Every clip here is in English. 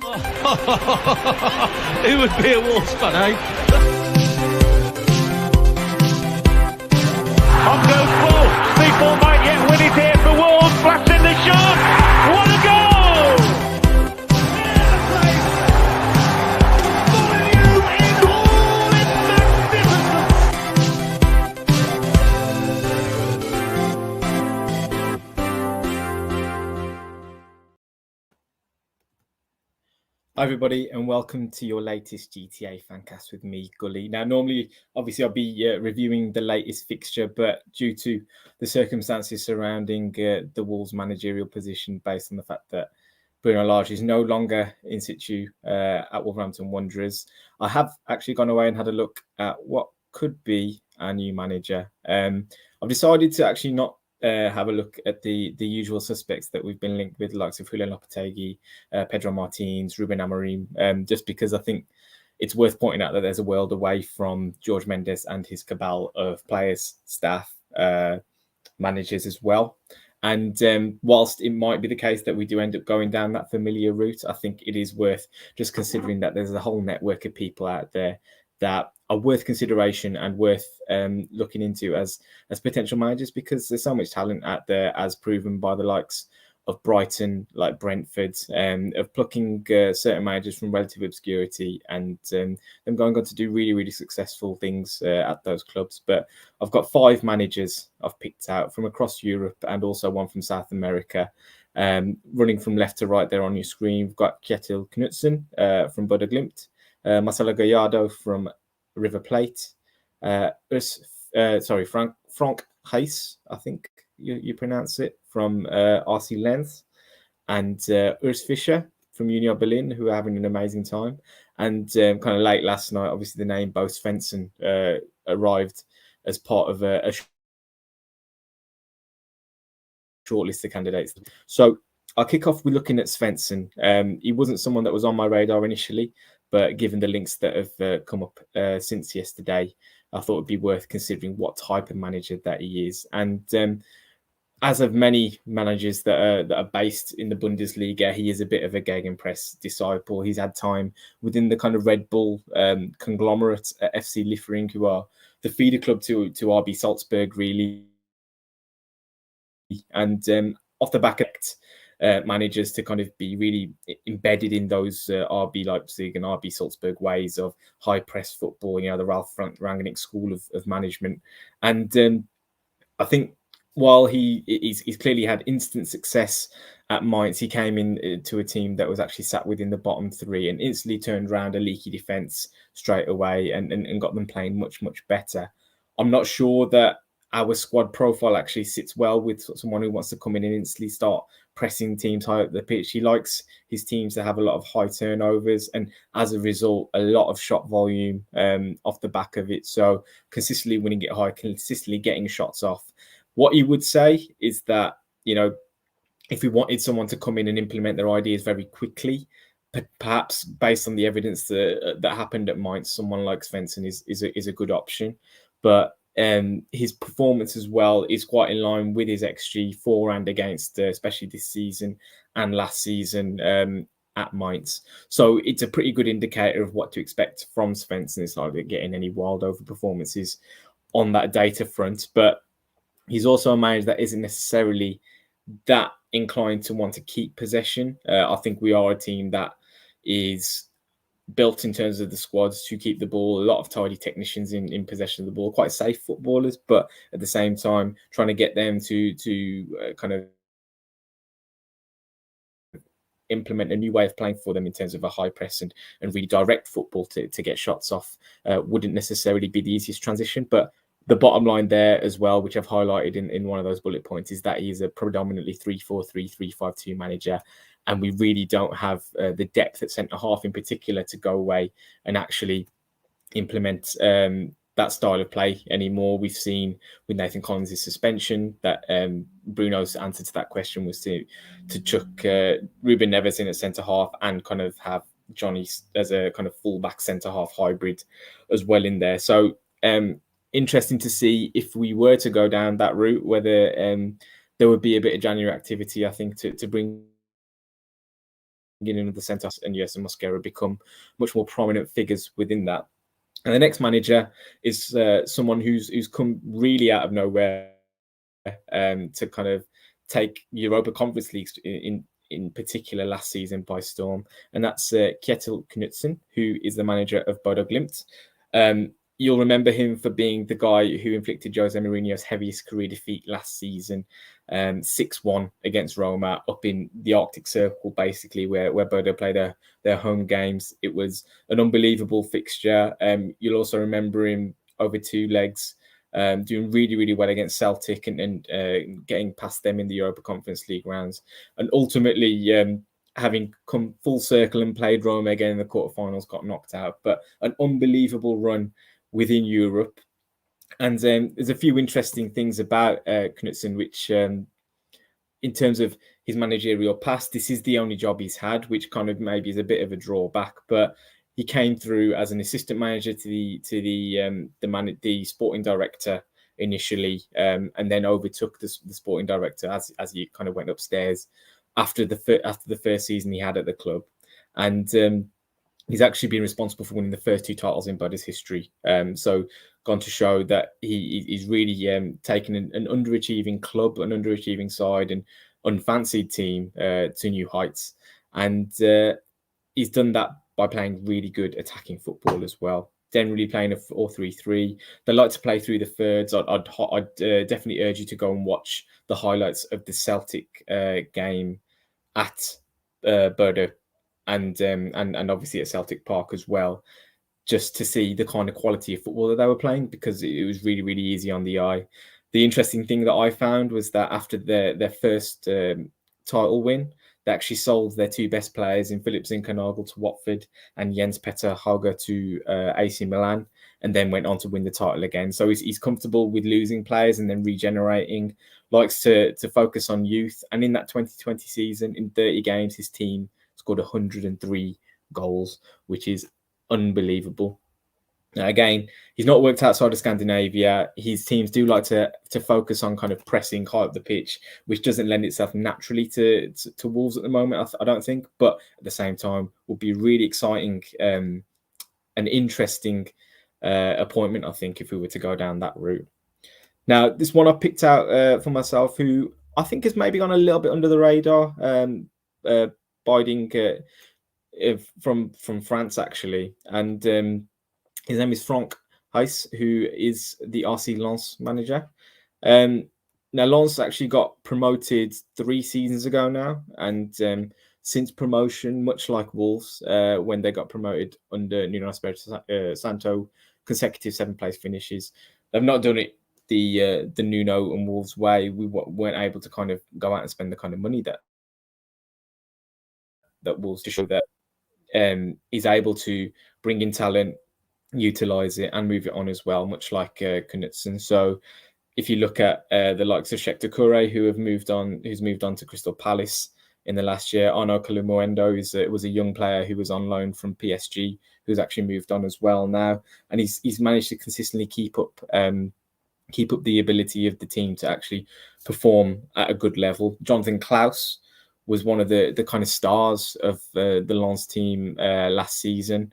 Who would be a Wolves fan, eh? On goes ball. People might yet win it here for Wolves. Blasting the shot. What a goal! Hi everybody and welcome to your latest GTA Fancast with me, Gully. Now normally, obviously I'll be reviewing the latest fixture, but due to the circumstances surrounding the Wolves managerial position based on the fact that Bruno Lage is no longer in situ at Wolverhampton Wanderers, I have actually gone away and had a look at what could be our new manager. I've decided to actually not have a look at the usual suspects that we've been linked with, the likes of Julian Lopetegui, Pedro Martins, Ruben Amorim, just because I think it's worth pointing out that there's a world away from Jorge Mendes and his cabal of players, staff, managers as well. And whilst it might be the case that we do end up going down that familiar route, I think it is worth just considering that there's a whole network of people out there that are worth consideration and worth looking into as potential managers, because there's so much talent out there, as proven by the likes of Brighton, like Brentford, of plucking certain managers from relative obscurity and them going on to do really, really successful things at those clubs. But I've got 5 managers I've picked out from across Europe and also one from South America. Running from left to right there on your screen, we've got Kettle Knutson from Bodo Glimt, Marcelo Gallardo from River Plate, Frank Heijs, I think you pronounce it, from RC Lens, and Urs Fischer from Union Berlin, who are having an amazing time. And kind of late last night, obviously the name Bo Svensson arrived as part of a short list of candidates. So I'll kick off with looking at Svensson. He wasn't someone that was on my radar initially, but given the links that have come up since yesterday, I thought it'd be worth considering what type of manager that he is. And as of many managers that are based in the Bundesliga, he is a bit of a Gegenpress disciple. He's had time within the kind of Red Bull conglomerate at FC Liefering, who are the feeder club to RB Salzburg, really. And off the back of managers to kind of be really embedded in those RB Leipzig and RB Salzburg ways of high press football, the Ralf Rangnick school of management. And I think while he's clearly had instant success at Mainz, he came in to a team that was actually sat within the bottom 3 and instantly turned around a leaky defence straight away and got them playing much, much better. I'm not sure that our squad profile actually sits well with someone who wants to come in and instantly start pressing teams high up the pitch. He likes his teams to have a lot of high turnovers and, as a result, a lot of shot volume off the back of it. So consistently winning it high, consistently getting shots off. What he would say is that, if we wanted someone to come in and implement their ideas very quickly, perhaps based on the evidence that happened at Mainz, someone like Svensson is a good option. But his performance as well is quite in line with his XG for and against, especially this season and last season at Mainz. So it's a pretty good indicator of what to expect from Svensson. It's not getting any wild over performances on that data front, but he's also a manager that isn't necessarily that inclined to want to keep possession. I think we are a team that is built in terms of the squads to keep the ball, a lot of tidy technicians in possession of the ball, quite safe footballers, but at the same time trying to get them to kind of implement a new way of playing for them in terms of a high press and really direct football to get shots off wouldn't necessarily be the easiest transition. But the bottom line there as well, which I've highlighted in one of those bullet points, is that he's a predominantly 3-4-3, 3-5-2 manager. And we really don't have the depth at centre-half in particular to go away and actually implement that style of play anymore. We've seen with Nathan Collins' suspension that Bruno's answer to that question was to chuck Ruben Neves in at centre-half and kind of have Johnny as a kind of full-back centre-half hybrid as well in there. So interesting to see if we were to go down that route, whether there would be a bit of January activity, I think, to bring in another centre, and yes, and Mosquera become much more prominent figures within that. And the next manager is someone who's come really out of nowhere to kind of take Europa Conference Leagues in particular last season by storm, and that's Kettle Knutson, who is the manager of Bodo Glimt. You'll remember him for being the guy who inflicted Jose Mourinho's heaviest career defeat last season, 6-1 against Roma up in the Arctic Circle, basically, where Bodo play their home games. It was an unbelievable fixture. You'll also remember him over two legs, doing really, really well against Celtic and getting past them in the Europa Conference League rounds. And ultimately, having come full circle and played Roma again in the quarterfinals, got knocked out. But an unbelievable run within Europe. And there's a few interesting things about Knutson, which in terms of his managerial past, this is the only job he's had, which kind of maybe is a bit of a drawback. But he came through as an assistant manager to the sporting director initially, and then overtook the sporting director as he kind of went upstairs after the first season he had at the club. And he's actually been responsible for winning the first two titles in Bodo's history. So gone to show that he's really taken an underachieving club, an underachieving side, and unfancied team to new heights. And he's done that by playing really good attacking football as well. Generally playing a 4-3-3. They like to play through the thirds. I'd definitely urge you to go and watch the highlights of the Celtic game at Bodo, and obviously at Celtic Park as well, just to see the kind of quality of football that they were playing, because it was really, really easy on the eye. The interesting thing that I found was that after their first title win, they actually sold their two best players in Philip Zinkernagel to Watford and Jens Petter Hauge to AC Milan, and then went on to win the title again. So he's comfortable with losing players and then regenerating, likes to focus on youth. And in that 2020 season, in 30 games, his team scored 103 goals, which is unbelievable. Now, again, he's not worked outside of Scandinavia. His teams do like to focus on kind of pressing high up the pitch, which doesn't lend itself naturally to Wolves at the moment, I don't think. But at the same time, will be really exciting and interesting appointment, I think, if we were to go down that route. Now, this one I picked out for myself, who I think has maybe gone a little bit under the radar, biding from France, actually. And his name is Franck Heis, who is the RC Lens manager. Now, Lens actually got promoted 3 seasons ago now. And since promotion, much like Wolves, when they got promoted under Nuno Espirito Santo, consecutive 7th-place finishes. They've not done it the Nuno and Wolves way. We weren't able to kind of go out and spend the kind of money that Wolves, to show that he's able to bring in talent, utilize it, and move it on as well, much like Knutson. So if you look at the likes of Shekhtar Kure, who's moved on to Crystal Palace in the last year, Arnaud Kolomoendo was a young player who was on loan from PSG, who's actually moved on as well now, and he's managed to consistently keep up the ability of the team to actually perform at a good level. Jonathan Klaus was one of the kind of stars of the Lens team last season.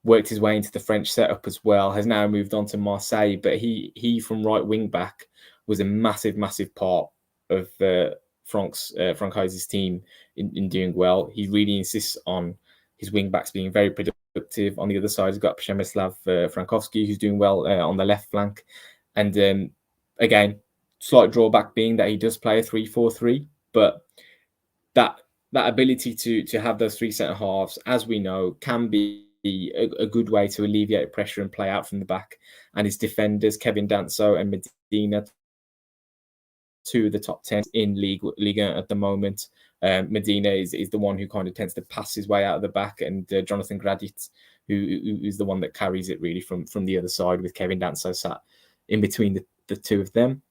Worked his way into the French setup as well, has now moved on to Marseille, but he from right wing back was a massive part of Franck Heis's team in doing well. He really insists on his wing backs being very productive. On the other side, he's got Przemysław Frankowski, who's doing well on the left flank. And again, slight drawback being that he does play a 3-4-3, but that ability to have those 3 centre halves, as we know, can be a good way to alleviate pressure and play out from the back. And his defenders, Kevin Danso and Medina, 2 of the top 10 in Liga at the moment. Medina is the one who kind of tends to pass his way out of the back, and Jonathan Gradit, who is the one that carries it really from the other side, with Kevin Danso sat in between the 2 of them.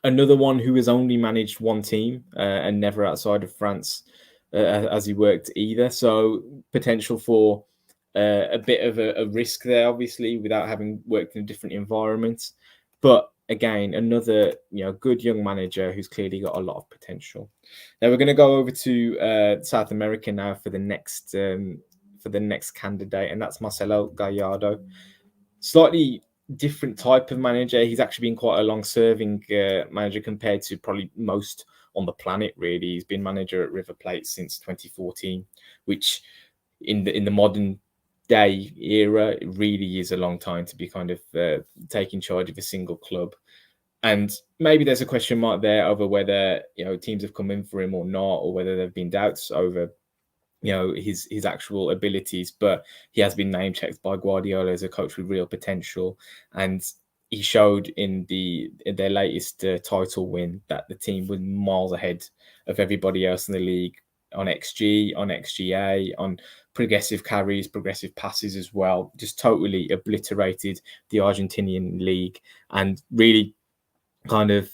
Another one who has only managed one team and never outside of France, as he worked either. So potential for a bit of a risk there, obviously, without having worked in a different environment. But again, another good young manager who's clearly got a lot of potential. Now we're going to go over to South America now for the next candidate, and that's Marcelo Gallardo. Slightly different type of manager. He's actually been quite a long-serving manager compared to probably most on the planet. Really, he's been manager at River Plate since 2014, which in the modern day era, it really is a long time to be kind of taking charge of a single club. And maybe there's a question mark there over whether teams have come in for him or not, or whether there have been doubts over his actual abilities. But he has been name checked by Guardiola as a coach with real potential, and he showed in their latest title win that the team was miles ahead of everybody else in the league on XG, on XGA, on progressive carries, progressive passes as well. Just totally obliterated the Argentinian league, and really kind of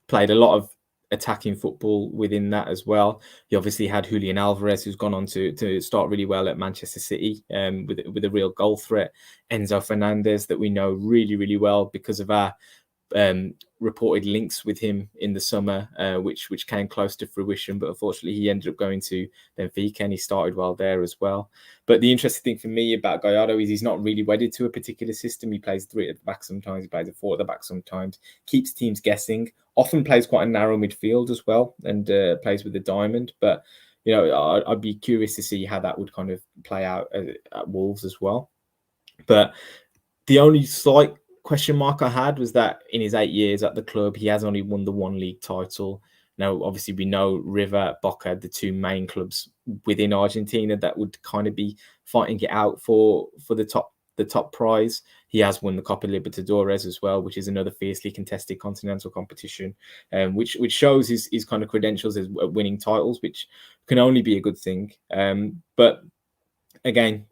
played a lot of attacking football within that as well. He obviously had Julian Alvarez, who's gone on to start really well at Manchester City with a real goal threat. Enzo Fernandez, that we know really, really well because of our reported links with him in the summer, which came close to fruition, but unfortunately he ended up going to Benfica and he started well there as well. But the interesting thing for me about Gallardo is he's not really wedded to a particular system. He plays 3 at the back sometimes, he plays a 4 at the back sometimes, keeps teams guessing, often plays quite a narrow midfield as well, and plays with the diamond. But I'd be curious to see how that would kind of play out at Wolves as well. But the only slight question mark I had was that in his 8 years at the club, he has only won the 1 league title. Now, obviously, we know River, Boca, the 2 main clubs within Argentina that would kind of be fighting it out for the top prize. He has won the Copa Libertadores as well, which is another fiercely contested continental competition, which shows his kind of credentials as winning titles, which can only be a good thing. But again,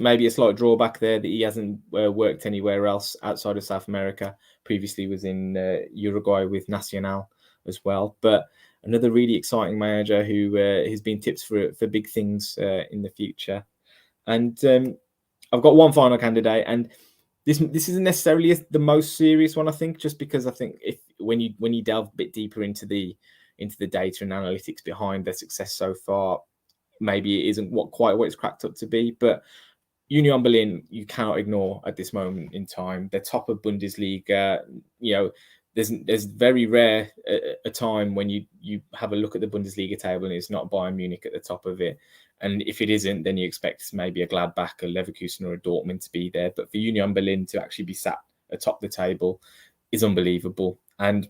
maybe a slight drawback there that he hasn't worked anywhere else outside of South America. Previously was in Uruguay with Nacional as well. But another really exciting manager who has been tipped for big things in the future. And I've got one final candidate, and this isn't necessarily the most serious one, I think, just because I think when you delve a bit deeper into the data and analytics behind their success so far, maybe it isn't quite what it's cracked up to be. But Union Berlin, you cannot ignore at this moment in time. They're top of Bundesliga. There's very rare a time when you have a look at the Bundesliga table and it's not Bayern Munich at the top of it. And if it isn't, then you expect maybe a Gladbach, a Leverkusen, or a Dortmund to be there. But for Union Berlin to actually be sat atop the table is unbelievable. And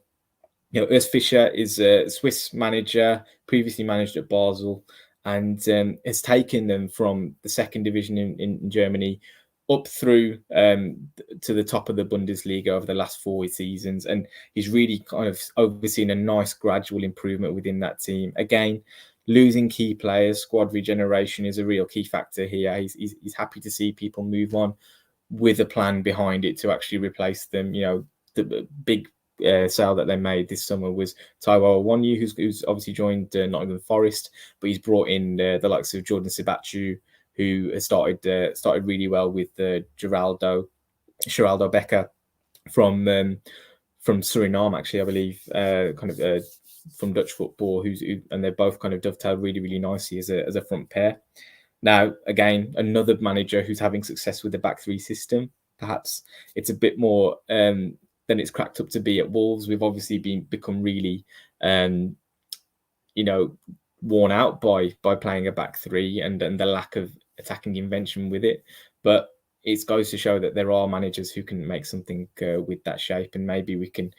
Urs Fischer is a Swiss manager, previously managed at Basel, and has taken them from the second division in Germany up through to the top of the Bundesliga over the last 4 seasons. And he's really kind of overseen a nice gradual improvement within that team. Again, losing key players, squad regeneration is a real key factor here. He's happy to see people move on with a plan behind it to actually replace them. The big sale that they made this summer was Taiwo Awoniyi, who's obviously joined Nottingham Forest, but he's brought in the likes of Jordan Sibachau, who has started really well with Geraldo Becker from Suriname, actually, I believe, from Dutch football, and they're both kind of dovetailed really, really nicely as a front pair. Now, again, another manager who's having success with the back 3 system. Perhaps it's a bit more than it's cracked up to be at Wolves. We've obviously become really, worn out by playing a back 3 and the lack of attacking invention with it. But it goes to show that there are managers who can make something with that shape, and maybe we can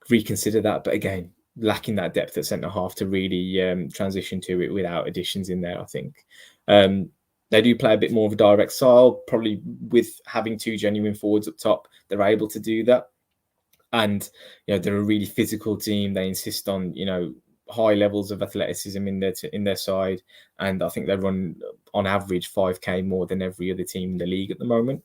reconsider that. But again, lacking that depth at centre half to really transition to it without additions in there, I think. They do play a bit more of a direct style, probably with having 2 genuine forwards up top. They're able to do that. And, they're a really physical team. They insist on, high levels of athleticism in their side. And I think they run on average 5K more than every other team in the league at the moment.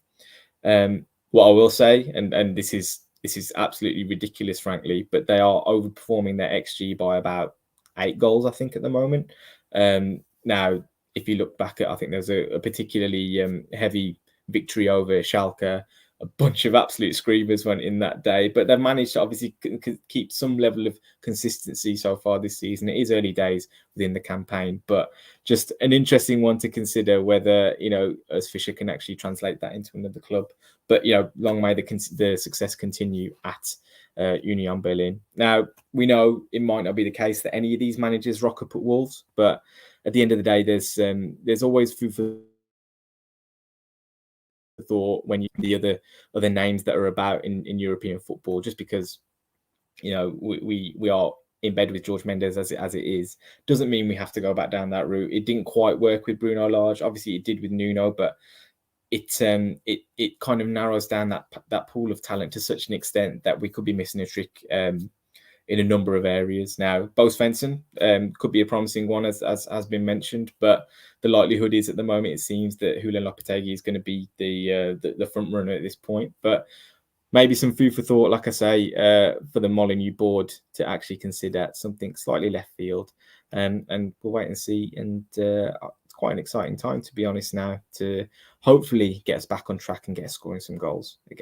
What I will say, and this is absolutely ridiculous, frankly, but they are overperforming their XG by about 8 goals, I think, at the moment. Now, if you look back at, I think there's a particularly heavy victory over Schalke a bunch of absolute screamers went in that day, but they've managed to obviously keep some level of consistency so far this season. It is early days within the campaign, but just an interesting one to consider whether, as Fisher can actually translate that into another club. But, long may the success continue at Union Berlin. Now, we know it might not be the case that any of these managers rock up at Wolves, but at the end of the day, there's always food for thought when you the other names that are about in European football, just because we are in bed with Jorge Mendes as it is, doesn't mean we have to go back down that route. It didn't quite work with Bruno Lage. Obviously it did with Nuno, but it kind of narrows down that pool of talent to such an extent that we could be missing a trick in a number of areas. Now, Bo Svensson could be a promising one, as has been mentioned, but the likelihood is at the moment it seems that Julian Lopetegui is going to be the front runner at this point. But maybe some food for thought, like I say, for the Molyneux board to actually consider something slightly left field, and we'll wait and see. And it's quite an exciting time, to be honest, now to hopefully get us back on track and get us scoring some goals again.